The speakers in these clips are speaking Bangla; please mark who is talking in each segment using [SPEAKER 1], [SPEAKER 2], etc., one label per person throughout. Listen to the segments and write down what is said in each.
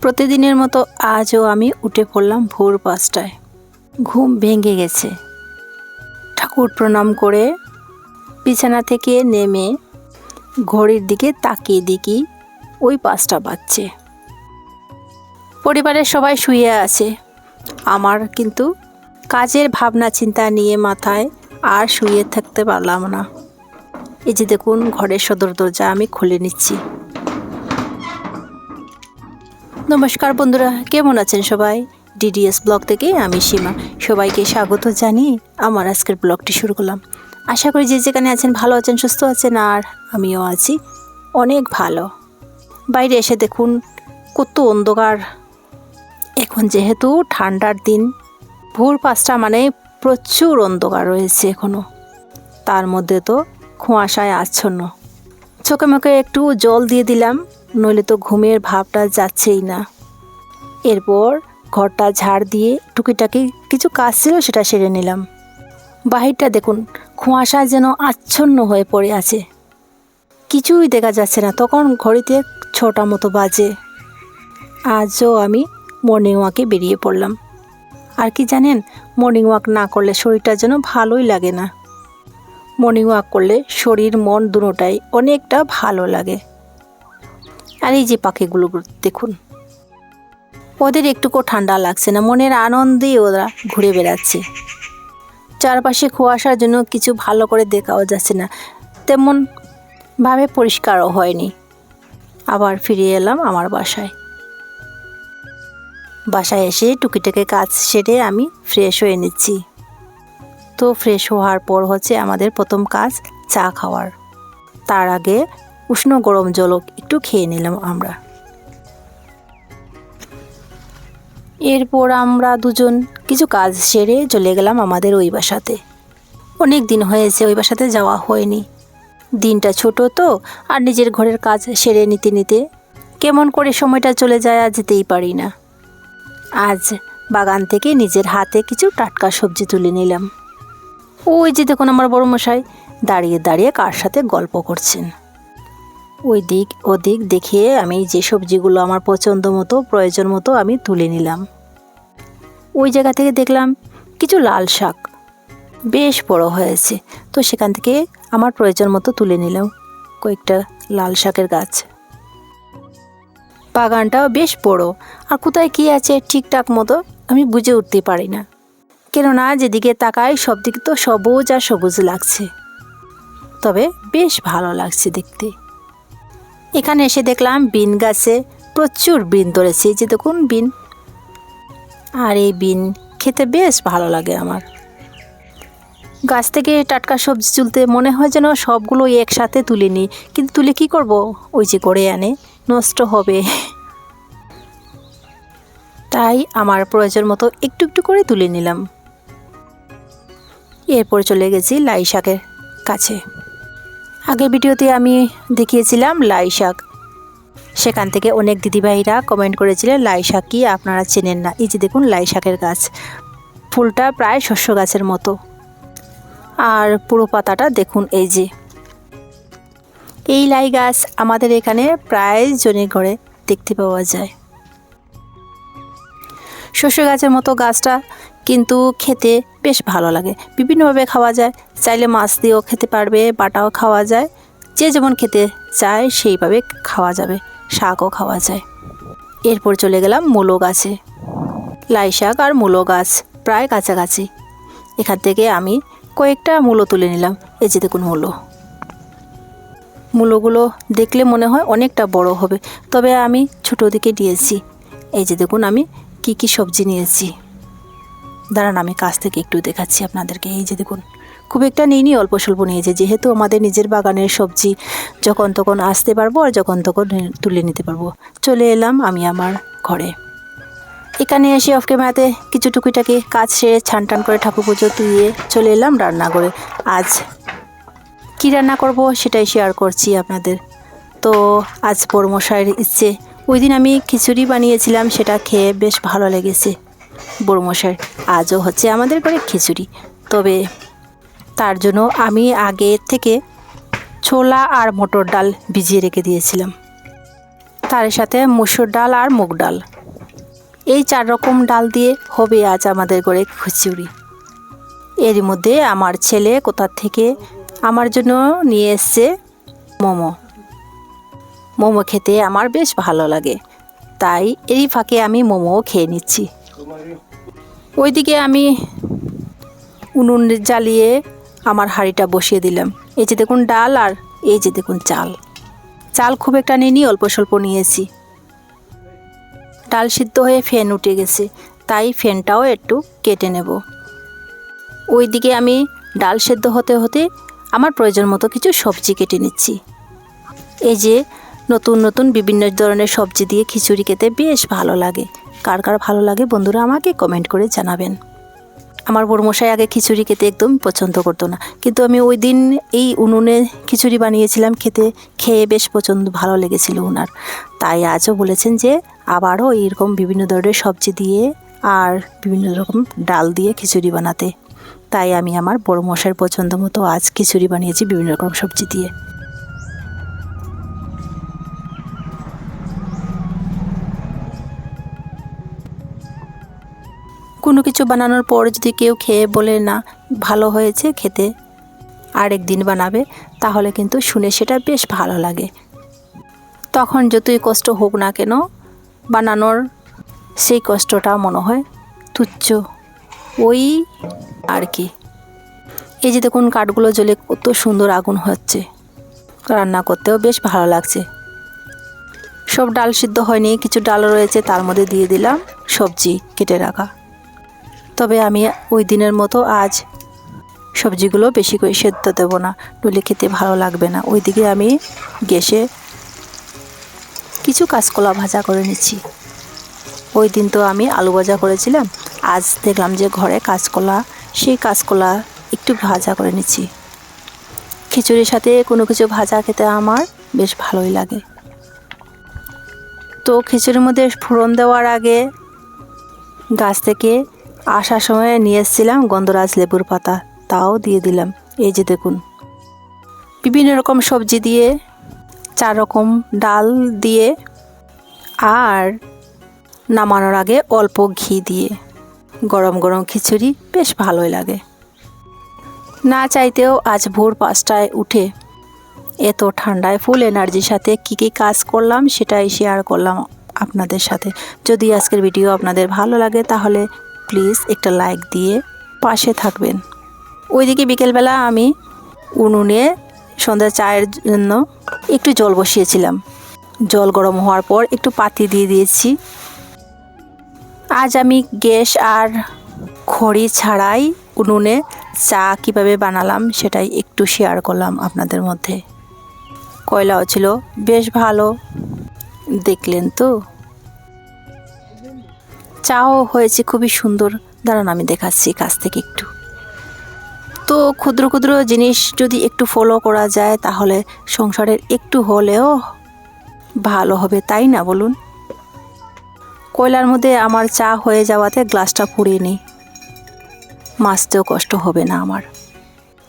[SPEAKER 1] প্রতিদিনের মতো আজও আমি উঠে পড়লাম ভোর ৫টায়। ঘুম ভেঙে গেছে। ঠাকুর প্রণাম করে বিছানা থেকে নেমে ঘড়ির দিকে তাকিয়ে দেখি ওই ৫টা বাজছে। পরিবারের সবাই শুয়ে আছে, আমার কিন্তু কাজের ভাবনা চিন্তা নিয়ে মাথায় আর শুয়ে থাকতে পারলাম না। এই যে দেখুন, ঘরের সদর দরজা আমি খুলে নিচ্ছি। নমস্কার বন্ধুরা, কেমন আছেন সবাই? ডিডিএস ব্লগ থেকে আমি সীমা সবাইকে স্বাগত জানিয়ে আমার আজকের ব্লগটি শুরু করলাম। আশা করি যে যেখানে আছেন ভালো আছেন, সুস্থ আছেন, আর আমিও আছি অনেক ভালো। বাইরে এসে দেখুন কত অন্ধকার। এখন যেহেতু ঠান্ডার দিন, ভোর ৫টা মানে প্রচুর অন্ধকার রয়েছে এখনও। তার মধ্যে তো কুয়াশায় আচ্ছন্ন। চোখে মুখে একটু জল দিয়ে দিলাম, নইলে তো ঘুমের ভাবটা যাচ্ছেই না। এরপর ঘরটা ঝাড় দিয়ে টুকিটাকি কিছু কাজ ছিল সেটা সেরে নিলাম। বাহিরটা দেখুন, কুয়াশায় যেন আচ্ছন্ন হয়ে পড়ে আছে, কিছুই দেখা যাচ্ছে না। তখন ঘড়িতে ৬টা মতো বাজে। আজও আমি মর্নিং ওয়াকে বেরিয়ে পড়লাম। আর কি জানেন, মর্নিং ওয়াক না করলে শরীরটা যেন ভালোই লাগে না। মর্নিং ওয়াক করলে শরীর মন দুটোটাই অনেকটা ভালো লাগে। আর এই যে পাখিগুলো দেখুন, ওদের একটুকু ঠান্ডা লাগছে না, মনের আনন্দেই ওরা ঘুরে বেড়াচ্ছে। চারপাশে কুয়াশার জন্য কিছু ভালো করে দেখাও যাচ্ছে না, তেমন ভাবে পরিষ্কারও হয়নি। আবার ফিরে এলাম আমার বাসায়। বাসায় এসে টুকিটাকি কাজ সেরে আমি ফ্রেশ হয়ে নিচ্ছি। তো ফ্রেশ হওয়ার পর হচ্ছে আমাদের প্রথম কাজ চা খাওয়ার। তার আগে উষ্ণ গরম জল একটু খেয়ে নিলাম আমরা। এরপর আমরা দুজন কিছু কাজ সেরে চলে গেলাম আমাদের ওই বাসাতে। অনেক দিন হয়েছে ওই বাসাতে যাওয়া হয়নি। দিনটা ছোট তো, আর নিজের ঘরের কাজ সেরে নিতে নিতে কেমন করে সময়টা চলে যায় আর যেতেই পারি না। আজ বাগান থেকে নিজের হাতে কিছু টাটকা সবজি তুলে নিলাম। ওই যে দেখুন, আমার বড় মশাই দাঁড়িয়ে দাঁড়িয়ে কার সাথে গল্প করছেন। ওই দিক ওদিক দেখে আমি যে সবজিগুলো আমার পছন্দ মতো প্রয়োজন মতো আমি তুলে নিলাম। ওই জায়গা থেকে দেখলাম কিছু লাল শাক বেশ বড় হয়েছে, তো সেখান থেকে আমার প্রয়োজন মতো তুলে নিলাম কয়েকটা লাল শাকের গাছ। বাগানটাও বেশ বড়, আর কোথায় কী আছে ঠিকঠাক মতো আমি বুঝে উঠতে পারি না, কেননা যেদিকে তাকাই সব দিকে তো সবুজ আর সবুজ লাগছে। তবে বেশ ভালো লাগছে দেখতে। এখানে এসে দেখলাম বিন গাছে প্রচুর বিন ধরেছে। যে দেখুন বিন, আর এই বিন খেতে বেশ ভালো লাগে আমার। গাছ থেকে টাটকা সবজি তুলতে মনে হয় যেন সবগুলো একসাথে তুলে নিই, কিন্তু তুলে কি করব, ওই যে গড়ে আনে নষ্ট হবে। তাই আমার প্রয়োজন মতো একটু একটু করে তুলে নিলাম। এরপর চলে গেছি লাই শাকের কাছে। আগের ভিডিওতে আমি দেখিয়েছিলাম লাই শাক। সেখান থেকে অনেক দিদিভাইরা কমেন্ট করেছিলেন লাই শাক কি আপনারা চেনেন না। এই যে দেখুন লাই শাকের গাছ, ফুলটা প্রায় শস্য গাছের মতো, আর পুরো পাতাটা দেখুন। এই যে এই লাই গাছ আমাদের এখানে প্রায় জনের ঘরে দেখতে পাওয়া যায়। শস্য গাছের মতো গাছটা কিন্তু খেতে বেশ ভালো লাগে। বিভিন্নভাবে খাওয়া যায়, চাইলে মাছ দিয়েও খেতে পারবে, বাটাও খাওয়া যায়, যে যেমন খেতে চায় সেইভাবে খাওয়া যাবে, শাকও খাওয়া যায়। এরপর চলে গেলাম মূলো গাছে। লাই শাক আর মূলো গাছ প্রায় কাছাকাছি। এখান থেকে আমি কয়েকটা মূলো তুলে নিলাম। এই যে দেখুন মূলোগুলো দেখলে মনে হয় অনেকটা বড় হবে, তবে আমি ছোটো দিকে নিয়েছি। এই যে দেখুন আমি কি কি সবজি নিয়েছি, দাঁড়ান আমি কাছ থেকে একটু দেখাচ্ছি আপনাদেরকে। এই যে দেখুন, খুব একটা নিইনি, অল্প স্বল্প নিয়েছে, যেহেতু আমাদের নিজের বাগানের সবজি যখন তখন আসতে পারবো আর যখন তখন তুলে নিতে পারবো। চলে এলাম আমি আমার ঘরে। এখানে এসে অফ ক্যামেরাতে কিছু টুকিটাকি কাজ সেরে ছান টান করে ঠাকুর পুজো দিয়ে চলে এলাম রান্নাঘরে। আজ কী রান্না করব সেটাই শেয়ার করছি আপনাদের। তো আজ বড় মশাইয়ের ইচ্ছে, ওই দিন আমি খিচুড়ি বানিয়েছিলাম, সেটা খেয়ে বেশ ভালো লেগেছে বড় মশাইয়ের। আজও হচ্ছে আমাদের ঘরে খিচুড়ি, তবে তার জন্য আমি আগে থেকে ছোলা আর মটর ডাল ভিজিয়ে রেখে দিয়েছিলাম। তার সাথে মসুর ডাল আর মুগ ডাল, এই 4 রকম ডাল দিয়ে হবে আজ আমাদের ঘরে খিচুড়ি। এরই মধ্যে আমার ছেলে কোথা থেকে আমার জন্য নিয়ে এসছে মোমো। মোমো খেতে আমার বেশ ভালো লাগে, তাই এরই ফাঁকে আমি মোমোও খেয়ে নিচ্ছি। ওইদিকে আমি উনুন জ্বালিয়ে আমার হাঁড়িটা বসিয়ে দিলাম। এই যে দেখুন ডাল, আর এই যে দেখুন চাল। চাল খুব একটা নিইনি, অল্প স্বল্প নিয়েছি। ডাল সিদ্ধ হয়ে ফেন উঠে গেছে, তাই ফেনটাও একটু কেটে নেব। ওইদিকে আমি ডাল সেদ্ধ হতে হতে আমার প্রয়োজন মতো কিছু সবজি কেটে নিচ্ছি। এই যে নতুন নতুন বিভিন্ন ধরনের সবজি দিয়ে খিচুড়ি খেতে বেশ ভালো লাগে। কার কার ভালো লাগে বন্ধুরা আমাকে কমেন্ট করে জানাবেন। আমার বড়মশাই আগে খিচুড়ি খেতে একদম পছন্দ করতো না, কিন্তু আমি ওই দিন এই উনুনে খিচুড়ি বানিয়েছিলাম, খেয়ে বেশ ভালো লেগেছিল ওনার। তাই আজও বলেছেন যে আবারও এইরকম বিভিন্ন ধরনের সবজি দিয়ে আর বিভিন্ন রকম ডাল দিয়ে খিচুড়ি বানাতে। তাই আমি আমার বড়মশাইয়ের পছন্দ মতো আজ খিচুড়ি বানিয়েছি বিভিন্ন রকম সবজি দিয়ে। কোনো কিছু বানানোর পর যদি কেউ খেয়ে বলে না ভালো হয়েছে, খেতে আরেক দিন বানাবে, তাহলে কিন্তু শুনে সেটা বেশ ভালো লাগে। তখন যতই কষ্ট হোক না কেন, বানানোর সেই কষ্টটা মনে হয় তুচ্ছ, ওই আর কি। এই যে দেখুন কাঠগুলো জ্বলে কত সুন্দর আগুন হচ্ছে, রান্না করতেও বেশ ভালো লাগছে। সব ডাল সিদ্ধ হয়নি, কিছু ডাল রয়েছে, তার মধ্যে দিয়ে দিলাম সবজি কেটে রাখা। তবে আমি ওই দিনের মতো আজ সবজিগুলো বেশি করে সেদ্ধ দেবো না, নইলে খেতে ভালো লাগবে না। ওইদিকে আমি গ্যাসে কিছু কাঁচকলা ভাজা করে নিচ্ছি। ওই দিন তো আমি আলু ভাজা করেছিলাম, আজ দেখলাম যে ঘরে কাঁচকলা, সেই কাঁচকলা একটু ভাজা করে নিচ্ছি। খিচুড়ির সাথে কোনো কিছু ভাজা খেতে আমার বেশ ভালোই লাগে। তো খিচুড়ির মধ্যে ফোড়ন দেওয়ার আগে গাছ থেকে আসার সময় নিয়ে এসেছিলাম গন্ধরাজ লেবুর পাতা, তাও দিয়ে দিলাম। এই যে দেখুন বিভিন্ন রকম সবজি দিয়ে, 4 রকম ডাল দিয়ে, আর নামানোর আগে অল্প ঘি দিয়ে গরম গরম খিচুড়ি বেশ ভালোই লাগে। না চাইতেও আজ ভোর 5টায় উঠে এত ঠান্ডায় ফুল এনার্জির সাথে কী কী কাজ করলাম সেটাই শেয়ার করলাম আপনাদের সাথে। যদি আজকের ভিডিও আপনাদের ভালো লাগে তাহলে প্লিজ একটা লাইক দিয়ে পাশে থাকবেন। ওইদিকে বিকেলবেলা আমি উনুনে সন্ধ্যা চায়ের জন্য একটু জল বসিয়েছিলাম। জল গরম হওয়ার পর একটু পাতি দিয়ে দিয়েছি। আজ আমি গ্যাস আর খড়ি ছাড়াই উনুনে চা কীভাবে বানালাম সেটাই একটু শেয়ার করলাম আপনাদের মধ্যে। কয়লাও ছিল বেশ ভালো, দেখলেন তো। চাও হয়েছে খুবই সুন্দর, দাঁড়ান আমি দেখাচ্ছি কাছ থেকে একটু। তো ক্ষুদ্র ক্ষুদ্র জিনিস যদি একটু ফলো করা যায় তাহলে সংসারের একটু হলেও ভালো হবে, তাই না বলুন। কয়লার মধ্যে আমার চা হয়ে যাওয়াতে গ্লাসটা পুড়িয়ে নিই, মাজতেও কষ্ট হবে না আমার।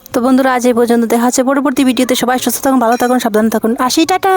[SPEAKER 1] তো বন্ধুরা আজ এই পর্যন্ত, দেখা হচ্ছে পরবর্তী ভিডিওতে। সবাই সুস্থ থাকুন, ভালো থাকুন, সাবধানে থাকুন। আসি, টাটা।